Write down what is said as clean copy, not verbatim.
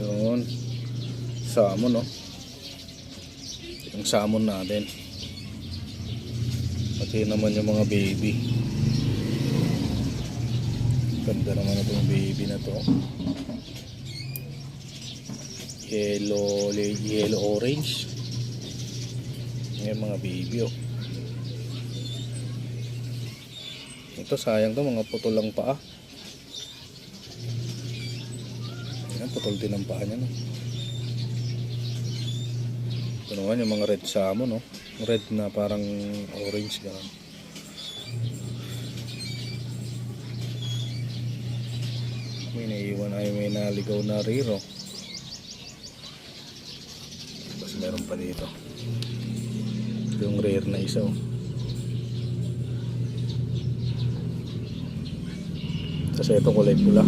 Yun. Salmon, no? Yung salmon natin. Pati naman yung mga baby. Ganda naman itong baby na to. Yellow orange. Yung mga baby, oh. Ito sayang to, mga putol lang paa. Ayan, putol din ang paa niya, no? Ito naman yung mga red salmon, no? Red na parang orange gano'n. May naiwan ay may naligaw na riro. Tapos meron pa dito. Ito yung rare na isa, oh. Kasi ito kulay pula.